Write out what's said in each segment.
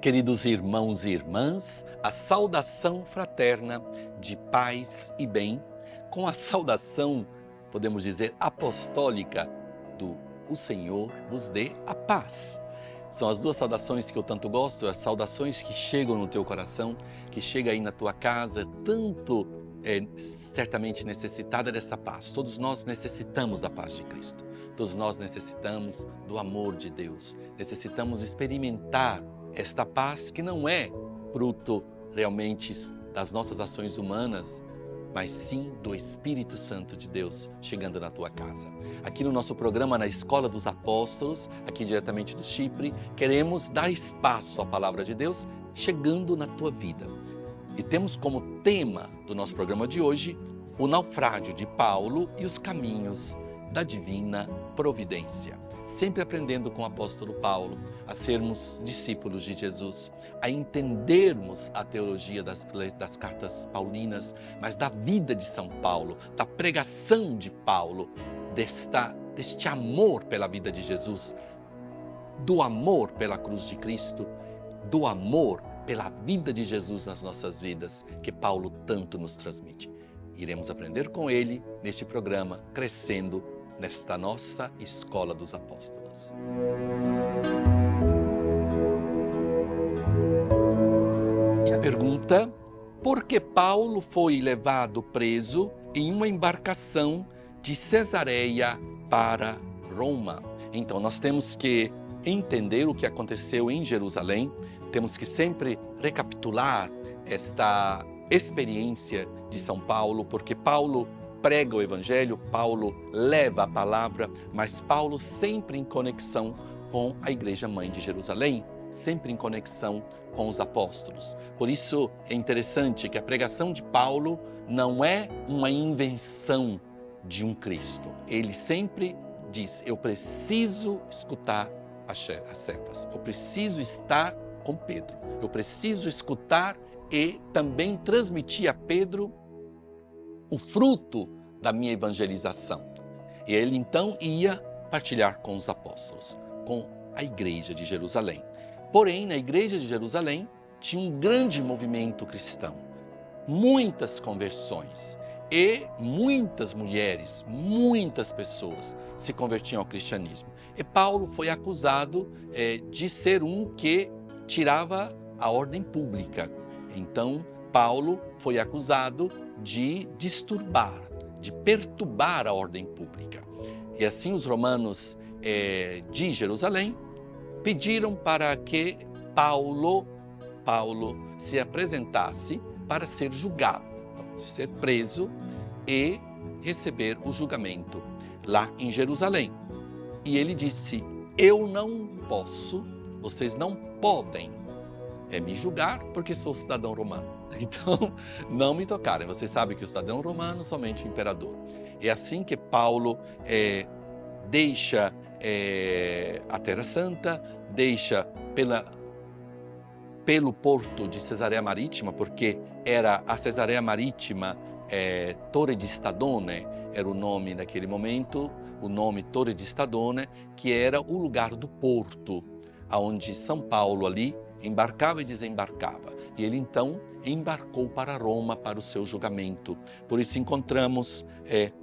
Queridos irmãos e irmãs, a saudação fraterna de paz e bem, com a saudação, podemos dizer, apostólica do O Senhor vos dê a paz. São as duas saudações que eu tanto gosto, as saudações que chegam no teu coração, que chega aí na tua casa, tanto certamente necessitada dessa paz. Todos nós necessitamos da paz de Cristo. Todos nós necessitamos do amor de Deus. Necessitamos experimentar esta paz que não é fruto realmente das nossas ações humanas, mas sim do Espírito Santo de Deus chegando na tua casa. Aqui no nosso programa, na Escola dos Apóstolos, aqui diretamente do Chipre, queremos dar espaço à Palavra de Deus chegando na tua vida. E temos como tema do nosso programa de hoje o naufrágio de Paulo e os caminhos da divina providência. Sempre aprendendo com o apóstolo Paulo a sermos discípulos de Jesus, a entendermos a teologia das cartas paulinas, mas da vida de São Paulo, da pregação de Paulo, deste amor pela vida de Jesus, do amor pela cruz de Cristo, do amor pela vida de Jesus nas nossas vidas, que Paulo tanto nos transmite. Iremos aprender com ele neste programa, crescendo nesta nossa Escola dos Apóstolos. E a pergunta: por que Paulo foi levado preso em uma embarcação de Cesareia para Roma? Então, nós temos que entender o que aconteceu em Jerusalém, temos que sempre recapitular esta experiência de São Paulo, porque Paulo prega o Evangelho, Paulo leva a palavra, mas Paulo sempre em conexão com a Igreja Mãe de Jerusalém, sempre em conexão com os apóstolos. Por isso é interessante que a pregação de Paulo não é uma invenção de um Cristo. Ele sempre diz: eu preciso escutar a Cefas, eu preciso estar com Pedro, eu preciso escutar e também transmitir a Pedro o fruto da minha evangelização. E ele então ia partilhar com os apóstolos, com a igreja de Jerusalém. Porém, na igreja de Jerusalém tinha um grande movimento cristão, muitas conversões e muitas mulheres, muitas pessoas se convertiam ao cristianismo. E Paulo foi acusado de ser um que tirava a ordem pública. Então, Paulo foi acusado de disturbar, de perturbar a ordem pública. E assim os romanos de Jerusalém pediram para que Paulo se apresentasse para ser julgado, ser preso e receber o julgamento lá em Jerusalém. E ele disse: eu não posso, vocês não podem me julgar porque sou cidadão romano. Então, não me tocarem. Vocês sabem que o cidadão romano somente o imperador. É assim que Paulo deixa a Terra Santa, deixa pelo porto de Cesareia Marítima, porque era a Cesareia Marítima, Torre di Stadone, era o nome naquele momento, o nome Torre di Stadone, que era o lugar do porto, onde São Paulo ali embarcava e desembarcava. E ele então embarcou para Roma para o seu julgamento. Por isso encontramos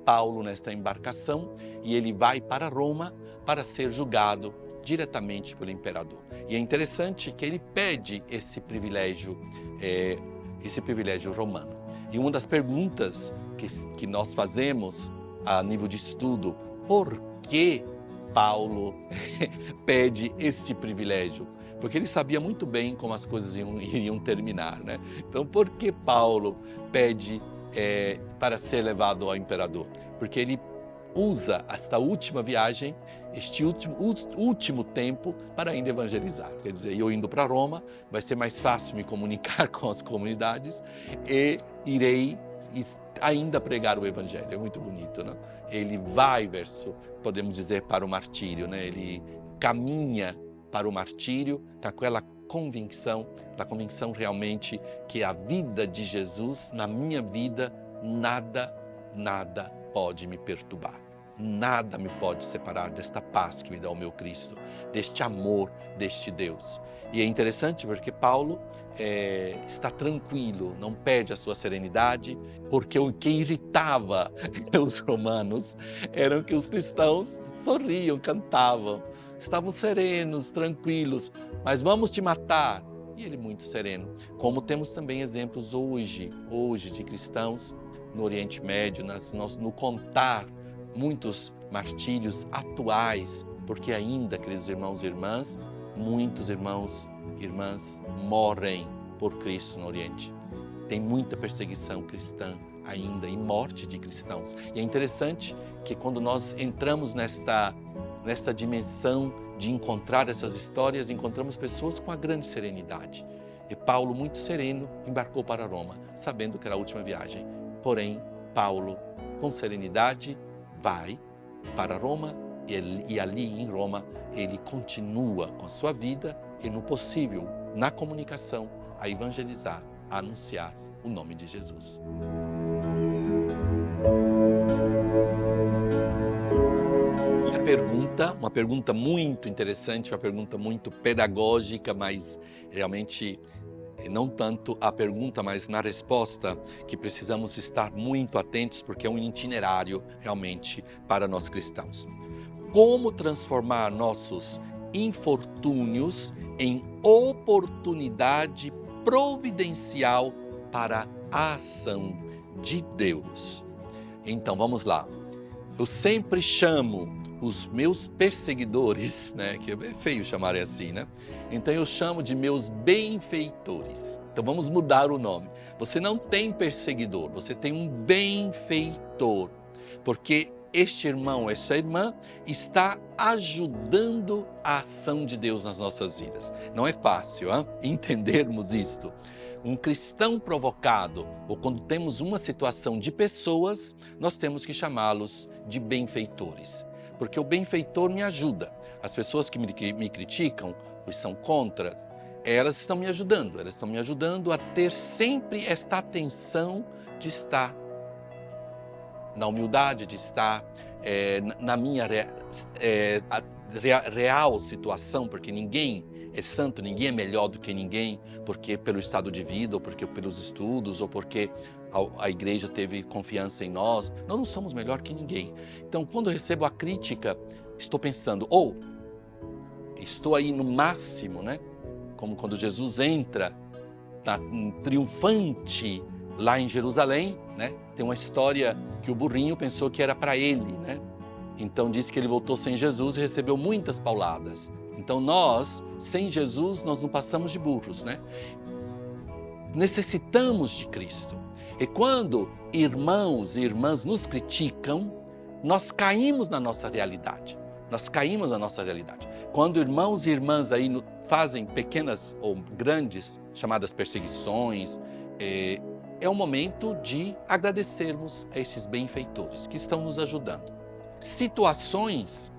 Paulo nesta embarcação e ele vai para Roma para ser julgado diretamente pelo imperador. E é interessante que ele pede esse privilégio romano. E uma das perguntas que nós fazemos a nível de estudo: por que Paulo pede este privilégio? Porque ele sabia muito bem como as coisas iriam terminar, né? Então, por que Paulo pede para ser levado ao imperador? Porque ele usa esta última viagem, este último tempo para ainda evangelizar. Quer dizer, eu indo para Roma, vai ser mais fácil me comunicar com as comunidades e irei ainda pregar o Evangelho. É muito bonito, né? Ele vai, podemos dizer, para o martírio, né? Ele caminha para o martírio com aquela convicção realmente que a vida de Jesus, na minha vida, nada pode me perturbar. nada me pode separar desta paz que me dá o meu Cristo, deste amor deste Deus. E é interessante porque Paulo está tranquilo, não perde a sua serenidade, porque o que irritava os romanos era que os cristãos sorriam, cantavam, estavam serenos, tranquilos, mas vamos te matar. E ele muito sereno. Como temos também exemplos hoje de cristãos no Oriente Médio, no contar muitos martírios atuais, porque ainda, queridos irmãos e irmãs, muitos irmãos e irmãs morrem por Cristo no Oriente. Tem muita perseguição cristã ainda e morte de cristãos. E é interessante que quando nós entramos nesta dimensão de encontrar essas histórias, encontramos pessoas com a grande serenidade. E Paulo, muito sereno, embarcou para Roma, sabendo que era a última viagem. Porém, Paulo, com serenidade, vai para Roma e ali em Roma ele continua com a sua vida e, no possível, na comunicação, a evangelizar, a anunciar o nome de Jesus. Uma pergunta muito interessante, uma pergunta muito pedagógica, mas realmente não tanto a pergunta, mas na resposta, que precisamos estar muito atentos, porque é um itinerário realmente para nós cristãos. Como transformar nossos infortúnios em oportunidade providencial para a ação de Deus? Então vamos lá. Eu sempre chamo os meus perseguidores, né, que é feio chamar assim, né? Então eu chamo de meus benfeitores. Então vamos mudar o nome. Você não tem perseguidor, você tem um benfeitor, porque este irmão, essa irmã está ajudando a ação de Deus nas nossas vidas. Não é fácil entendermos isto. Um cristão provocado, ou quando temos uma situação de pessoas, nós temos que chamá-los de benfeitores. Porque o benfeitor me ajuda. As pessoas que me criticam, ou são contra, elas estão me ajudando a ter sempre esta atenção de estar na humildade, de estar na minha real situação, porque ninguém é santo, ninguém é melhor do que ninguém, porque pelo estado de vida, ou porque pelos estudos, ou porque a igreja teve confiança em nós. Nós não somos melhor que ninguém. Então, quando eu recebo a crítica, estou pensando, estou aí no máximo, né? Como quando Jesus entra triunfante lá em Jerusalém, né? Tem uma história que o burrinho pensou que era para ele, né? Então diz que ele voltou sem Jesus e recebeu muitas pauladas. Então nós, sem Jesus, nós não passamos de burros, né? Necessitamos de Cristo. E quando irmãos e irmãs nos criticam, nós caímos na nossa realidade. Quando irmãos e irmãs aí fazem pequenas ou grandes, chamadas perseguições, é um momento de agradecermos a esses benfeitores que estão nos ajudando. Situações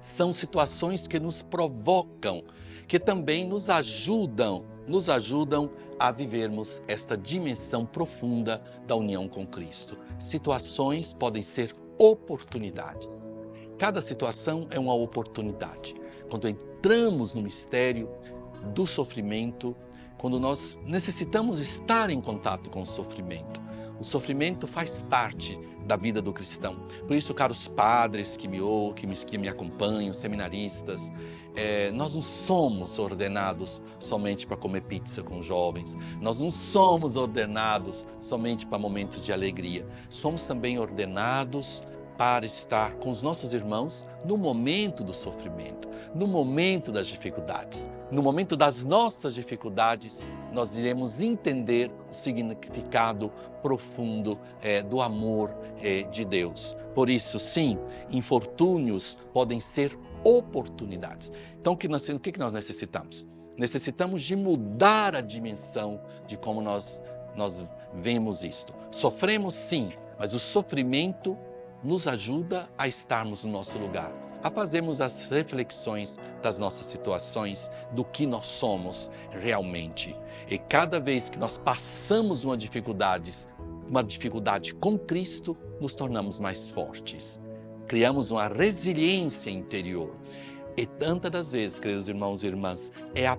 são situações que nos provocam, que também nos ajudam a vivermos esta dimensão profunda da união com Cristo. Situações podem ser oportunidades. Cada situação é uma oportunidade. Quando entramos no mistério do sofrimento, quando nós necessitamos estar em contato com o sofrimento faz parte da vida do cristão. Por isso, caros padres que me acompanham, seminaristas, nós não somos ordenados somente para comer pizza com jovens, nós não somos ordenados somente para momentos de alegria, somos também ordenados para estar com os nossos irmãos no momento do sofrimento, no momento das dificuldades. No momento das nossas dificuldades, nós iremos entender o significado profundo do amor de Deus. Por isso, sim, infortúnios podem ser oportunidades. Então, o que nós necessitamos? Necessitamos de mudar a dimensão de como nós vemos isto. Sofremos, sim, mas o sofrimento nos ajuda a estarmos no nosso lugar, a fazermos as reflexões das nossas situações, do que nós somos realmente. E cada vez que nós passamos uma dificuldade com Cristo, nos tornamos mais fortes. criamos uma resiliência interior. E tantas das vezes, queridos irmãos e irmãs, é a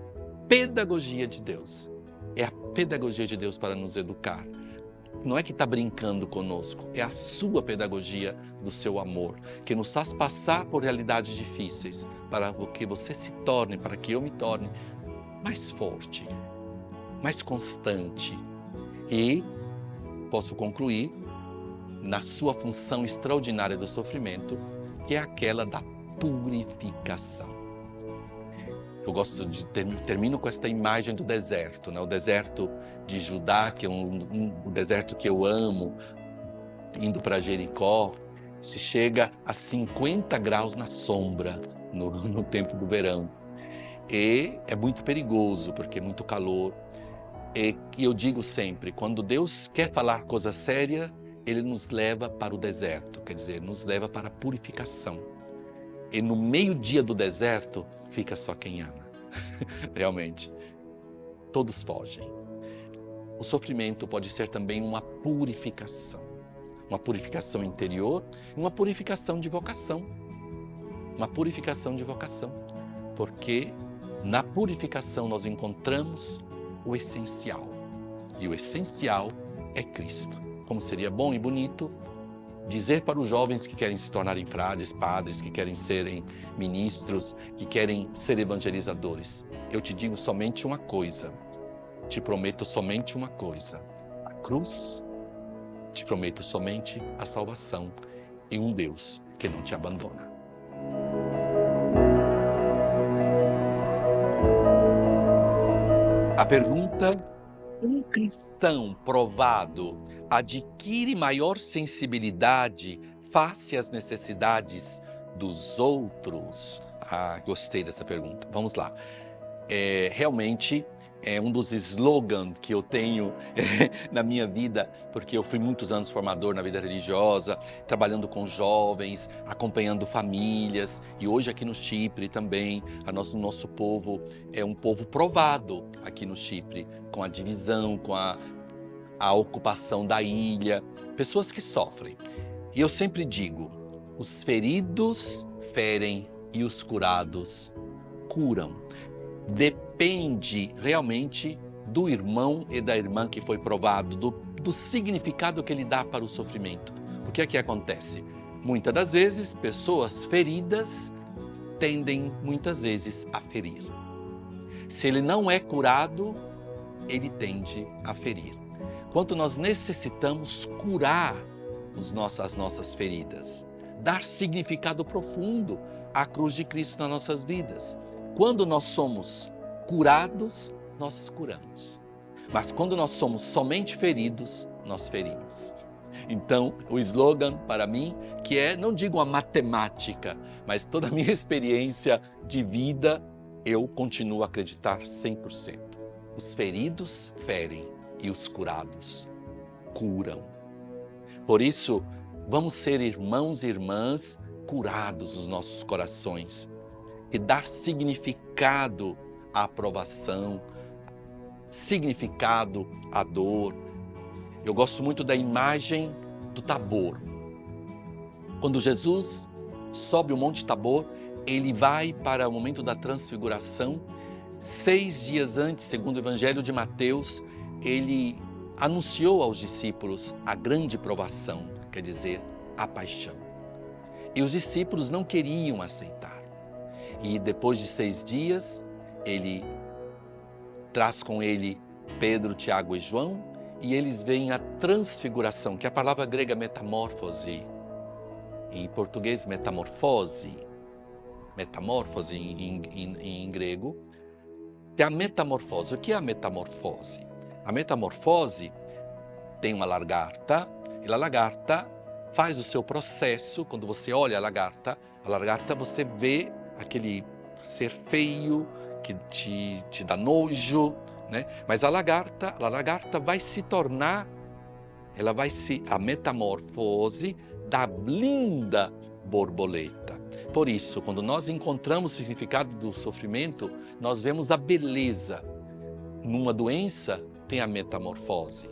pedagogia de Deus. É a pedagogia de Deus para nos educar. Não é que está brincando conosco, é a sua pedagogia do seu amor, que nos faz passar por realidades difíceis, para que você se torne, para que eu me torne mais forte, mais constante. E posso concluir na sua função extraordinária do sofrimento, que é aquela da purificação. Eu gosto de termino com esta imagem do deserto, né? O deserto de Judá, que é um deserto que eu amo, indo para Jericó, se chega a 50 graus na sombra no tempo do verão. E é muito perigoso, porque é muito calor. E eu digo sempre, quando Deus quer falar coisa séria, Ele nos leva para o deserto, quer dizer, nos leva para a purificação. E no meio-dia do deserto, fica só quem ama. Realmente, todos fogem. O sofrimento pode ser também uma purificação interior e uma purificação de vocação. Uma purificação de vocação, porque na purificação nós encontramos o essencial. E o essencial é Cristo. Como seria bom e bonito dizer para os jovens que querem se tornarem frades, padres, que querem serem ministros, que querem ser evangelizadores. Eu te digo somente uma coisa, te prometo somente uma coisa, a cruz, te prometo somente a salvação e um Deus que não te abandona. A pergunta: um cristão provado adquire maior sensibilidade face às necessidades dos outros? Gostei dessa pergunta. Vamos lá. Realmente é um dos slogans que eu tenho na minha vida, porque eu fui muitos anos formador na vida religiosa, trabalhando com jovens, acompanhando famílias, e hoje aqui no Chipre também, o nosso povo é um povo provado aqui no Chipre, com a divisão, com a ocupação da ilha, pessoas que sofrem. E eu sempre digo, os feridos ferem e os curados curam. Depende realmente do irmão e da irmã que foi provado, do significado que ele dá para o sofrimento. O que é que acontece? Muitas das vezes, pessoas feridas tendem muitas vezes a ferir. Se ele não é curado, ele tende a ferir. Quanto nós necessitamos curar as nossas feridas, dar significado profundo à cruz de Cristo nas nossas vidas. Quando nós somos curados, nós curamos. Mas quando nós somos somente feridos, nós ferimos. Então, o slogan para mim, que é, não digo uma matemática, mas toda a minha experiência de vida, eu continuo a acreditar 100%. Os feridos ferem e os curados curam. Por isso, vamos ser irmãos e irmãs curados nos nossos corações e dar significado à aprovação, significado à dor. Eu gosto muito da imagem do Tabor. Quando Jesus sobe o Monte Tabor, ele vai para o momento da transfiguração. 6 dias antes, segundo o Evangelho de Mateus, ele anunciou aos discípulos a grande provação, quer dizer, a paixão. E os discípulos não queriam aceitar. E depois de 6 dias, ele traz com ele Pedro, Tiago e João, e eles veem a transfiguração, que é a palavra grega metamorfose, em português metamorfose em grego, é a metamorfose. O que é a metamorfose? A metamorfose tem uma lagarta, e a lagarta faz o seu processo. Quando você olha a lagarta você vê aquele ser feio que te dá nojo, né? Mas a lagarta vai se tornar, a metamorfose da linda borboleta. Por isso, quando nós encontramos o significado do sofrimento, nós vemos a beleza. Numa doença, tem a metamorfose.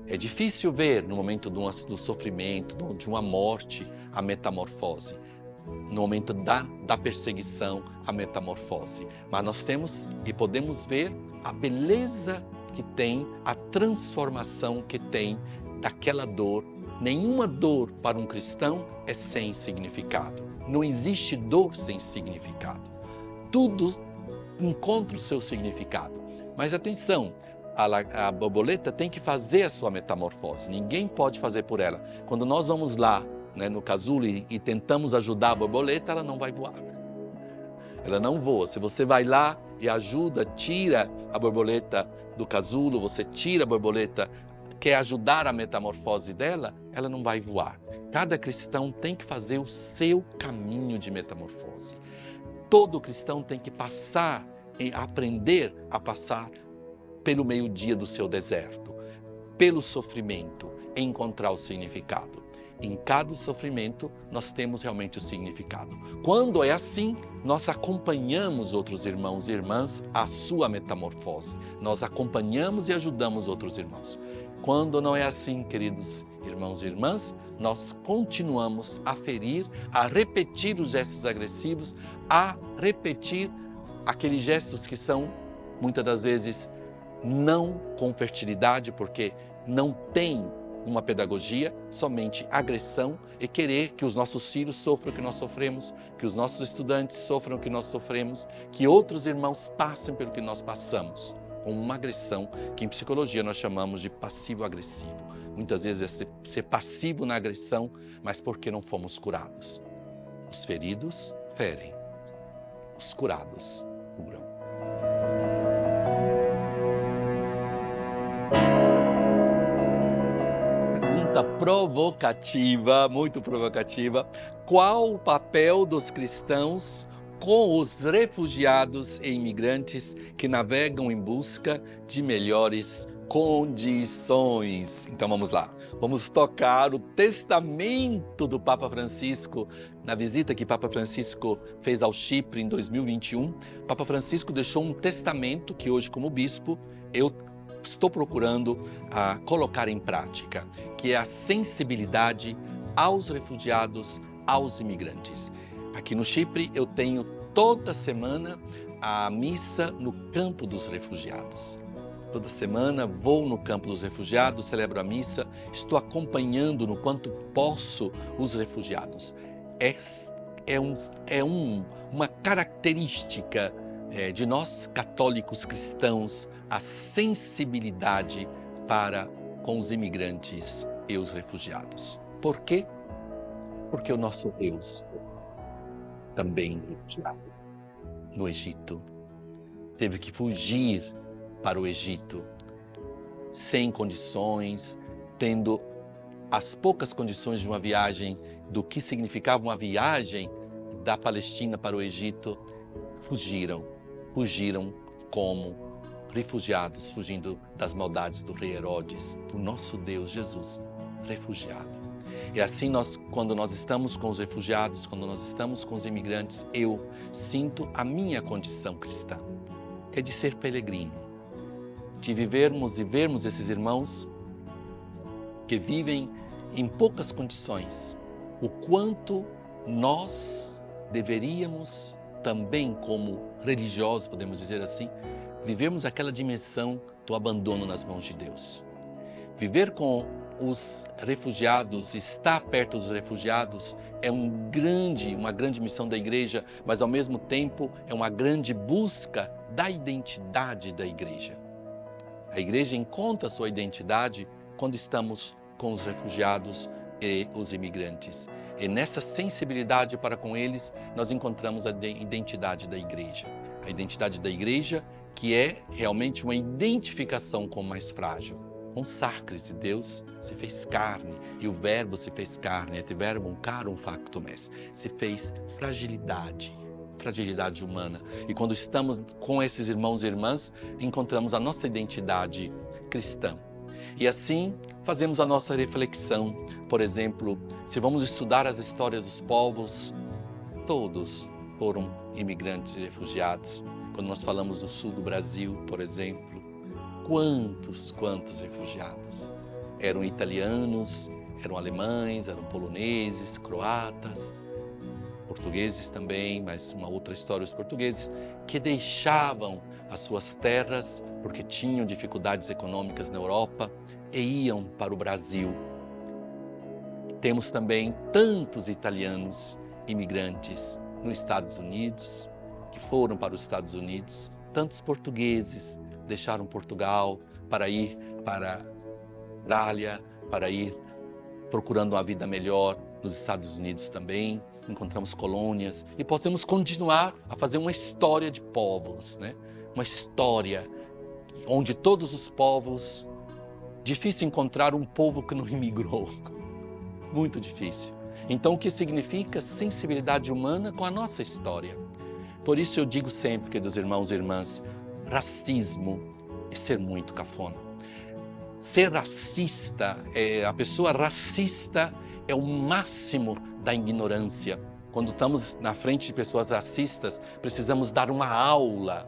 É difícil ver no momento do sofrimento, de uma morte, a metamorfose. No momento da perseguição, a metamorfose. Mas nós temos e podemos ver a beleza que tem, a transformação que tem daquela dor. Nenhuma dor para um cristão é sem significado. Não existe dor sem significado. Tudo encontra o seu significado. Mas atenção, a borboleta tem que fazer a sua metamorfose. Ninguém pode fazer por ela. Quando nós vamos lá, no casulo e tentamos ajudar a borboleta, ela não vai voar. Ela não voa. Se você vai lá e ajuda, tira a borboleta do casulo, você tira a borboleta, quer ajudar a metamorfose dela, ela não vai voar. Cada cristão tem que fazer o seu caminho de metamorfose. Todo cristão tem que passar e aprender a passar pelo meio-dia do seu deserto, pelo sofrimento, encontrar o significado. Em cada sofrimento, nós temos realmente o significado. Quando é assim, nós acompanhamos outros irmãos e irmãs à sua metamorfose. Nós acompanhamos e ajudamos outros irmãos. Quando não é assim, queridos irmãos e irmãs, nós continuamos a ferir, a repetir os gestos agressivos, a repetir aqueles gestos que são, muitas das vezes, não com fertilidade, porque não tem uma pedagogia, somente agressão e querer que os nossos filhos sofram o que nós sofremos, que os nossos estudantes sofram o que nós sofremos, que outros irmãos passem pelo que nós passamos, com uma agressão que em psicologia nós chamamos de passivo-agressivo. Muitas vezes é ser passivo na agressão, mas porque não fomos curados. Os feridos ferem, os curados curam. Provocativa, muito provocativa. Qual o papel dos cristãos com os refugiados e imigrantes que navegam em busca de melhores condições? Então vamos lá, vamos tocar o testamento do Papa Francisco. Na visita que Papa Francisco fez ao Chipre em 2021, Papa Francisco deixou um testamento que hoje, como bispo, eu estou procurando colocar em prática, que é a sensibilidade aos refugiados, aos imigrantes. Aqui no Chipre eu tenho toda semana a missa no campo dos refugiados. Toda semana vou no campo dos refugiados, celebro a missa, estou acompanhando no quanto posso os refugiados. Uma característica de nós católicos cristãos, a sensibilidade para com os imigrantes e os refugiados. Por quê? Porque o nosso Deus também refugiado no Egito. Teve que fugir para o Egito, sem condições, tendo as poucas condições de uma viagem, do que significava uma viagem da Palestina para o Egito, fugiram como refugiados, fugindo das maldades do rei Herodes, o nosso Deus Jesus, refugiado. E assim quando nós estamos com os refugiados, quando nós estamos com os imigrantes, eu sinto a minha condição cristã, que é de ser peregrino, de vivermos e vermos esses irmãos que vivem em poucas condições, o quanto nós deveríamos também, como religiosos, podemos dizer assim, vivermos aquela dimensão do abandono nas mãos de Deus. Viver com os refugiados, estar perto dos refugiados, é uma grande missão da igreja, mas ao mesmo tempo é uma grande busca da identidade da igreja. A igreja encontra a sua identidade quando estamos com os refugiados e os imigrantes. E nessa sensibilidade para com eles, nós encontramos a identidade da igreja. A identidade da igreja que é realmente uma identificação com o mais frágil. Com sacris, e Deus se fez carne, e o verbo se fez carne, et verbum carum factum est. Se fez fragilidade humana. E quando estamos com esses irmãos e irmãs, encontramos a nossa identidade cristã. E assim, fazemos a nossa reflexão. Por exemplo, se vamos estudar as histórias dos povos, todos foram imigrantes e refugiados. Quando nós falamos do sul do Brasil, por exemplo, quantos refugiados? Eram italianos, Eram alemães, eram poloneses, croatas, portugueses também, mas uma outra história, os portugueses, que deixavam as suas terras porque tinham dificuldades econômicas na Europa e iam para o Brasil. Temos também tantos italianos imigrantes nos Estados Unidos, que foram para os Estados Unidos, tantos portugueses deixaram Portugal para ir para a Itália, para ir procurando uma vida melhor nos Estados Unidos também. Encontramos colônias e podemos continuar a fazer uma história de povos, né? Uma história onde todos os povos, difícil encontrar um povo que não imigrou, muito difícil. Então o que significa sensibilidade humana com a nossa história? Por isso eu digo sempre, queridos irmãos e irmãs, racismo é ser muito cafona. Ser racista, a pessoa racista é o máximo da ignorância. Quando estamos na frente de pessoas racistas, precisamos dar uma aula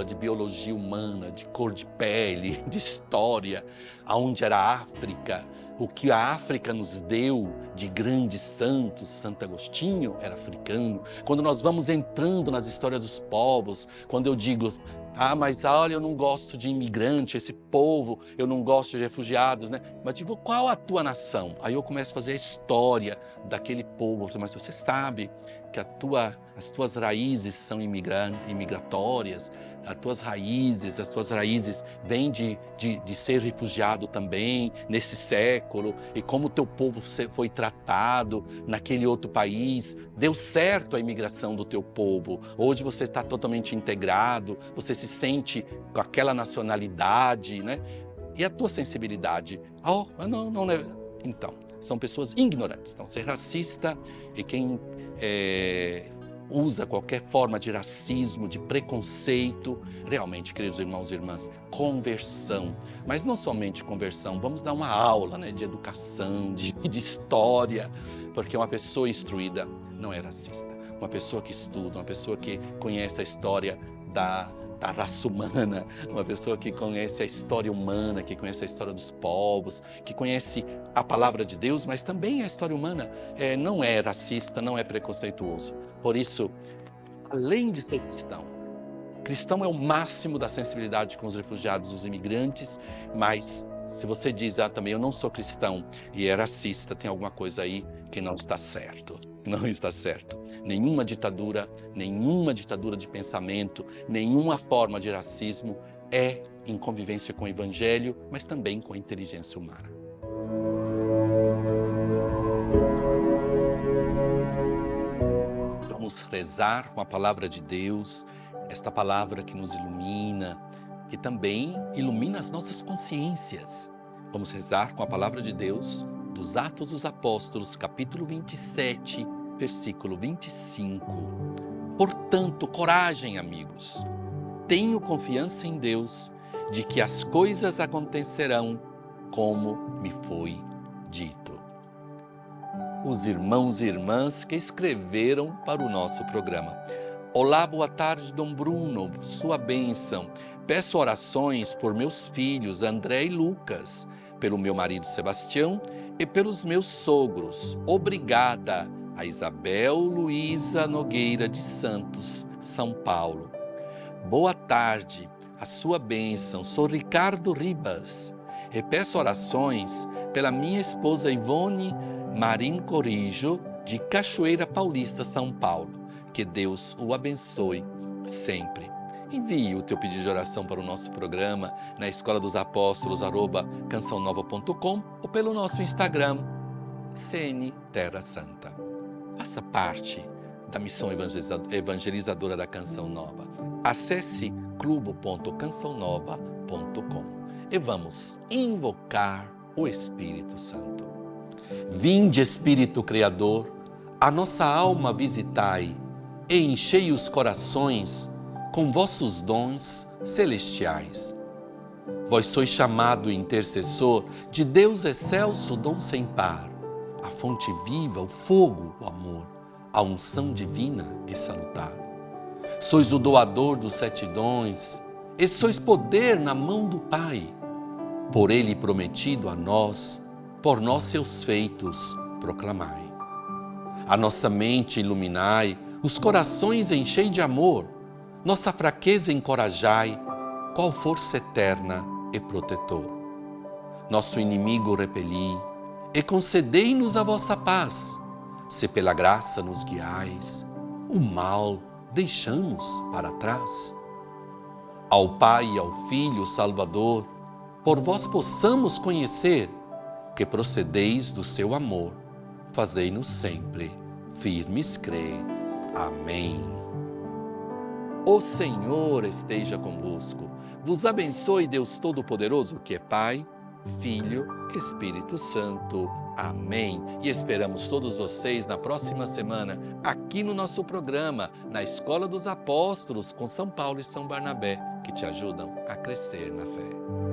de biologia humana, de cor de pele, de história, aonde era a África. O que a África nos deu de grandes santos, Santo Agostinho era africano. Quando nós vamos entrando nas histórias dos povos, quando eu digo, mas olha, eu não gosto de imigrante, esse povo, eu não gosto de refugiados, né? Mas tipo, qual a tua nação? Aí eu começo a fazer a história daquele povo. Mas você sabe que as tuas raízes são imigratórias, as tuas raízes vêm de ser refugiado também nesse século, e como o teu povo foi tratado naquele outro país, deu certo a imigração do teu povo. Hoje você está totalmente integrado, você se sente com aquela nacionalidade, né? E a tua sensibilidade? Não é. Então, são pessoas ignorantes. Então, ser racista e quem usa qualquer forma de racismo, de preconceito, realmente, queridos irmãos e irmãs, conversão. Mas não somente conversão, vamos dar uma aula, né, de educação, de história, porque uma pessoa instruída não é racista. Uma pessoa que estuda, uma pessoa que conhece a história da raça humana, uma pessoa que conhece a história humana, que conhece a história dos povos, que conhece a palavra de Deus, mas também a história humana, não é racista, não é preconceituoso. Por isso, além de ser cristão, cristão é o máximo da sensibilidade com os refugiados, os imigrantes, mas se você diz, também eu não sou cristão e é racista, tem alguma coisa aí que não está certo. Não está certo. Nenhuma ditadura de pensamento, nenhuma forma de racismo é em convivência com o Evangelho, mas também com a inteligência humana. Vamos rezar com a palavra de Deus, esta palavra que nos ilumina, que também ilumina as nossas consciências. Vamos rezar com a palavra de Deus dos Atos dos Apóstolos, capítulo 27, versículo 25. Portanto, coragem, amigos. Tenho confiança em Deus de que as coisas acontecerão como me foi dito. Os irmãos e irmãs que escreveram para o nosso programa. Olá, boa tarde, Dom Bruno, sua bênção. Peço orações por meus filhos André e Lucas, pelo meu marido Sebastião e pelos meus sogros. Obrigada a Isabel Luísa Nogueira de Santos, São Paulo. Boa tarde, a sua bênção. Sou Ricardo Ribas e peço orações pela minha esposa Ivone Marim Corijo, de Cachoeira Paulista, São Paulo. Que Deus o abençoe sempre. Envie o teu pedido de oração para o nosso programa na Escola dos Apóstolos, @cançãonova.com ou pelo nosso Instagram, CN Terra Santa. Faça parte da missão evangelizadora da Canção Nova. Acesse clube.cançãonova.com e vamos invocar o Espírito Santo. Vinde, Espírito Criador, a nossa alma visitai e enchei os corações com vossos dons celestiais. Vós sois chamado intercessor de Deus excelso, dom sem par, a fonte viva, o fogo, o amor, a unção divina e salutar. Sois o doador dos 7 dons e sois poder na mão do Pai, por Ele prometido a nós por nós seus feitos proclamai. A nossa mente iluminai, os corações enchei de amor, nossa fraqueza encorajai, qual força eterna e protetor. Nosso inimigo repeli, e concedei-nos a vossa paz, se pela graça nos guiais, o mal deixamos para trás. Ao Pai e ao Filho Salvador, por vós possamos conhecer que procedeis do seu amor, fazei-nos sempre firmes crer. Amém. O Senhor esteja convosco, vos abençoe Deus Todo-Poderoso, que é Pai, Filho, Espírito Santo. Amém. E esperamos todos vocês na próxima semana, aqui no nosso programa, na Escola dos Apóstolos, com São Paulo e São Barnabé, que te ajudam a crescer na fé.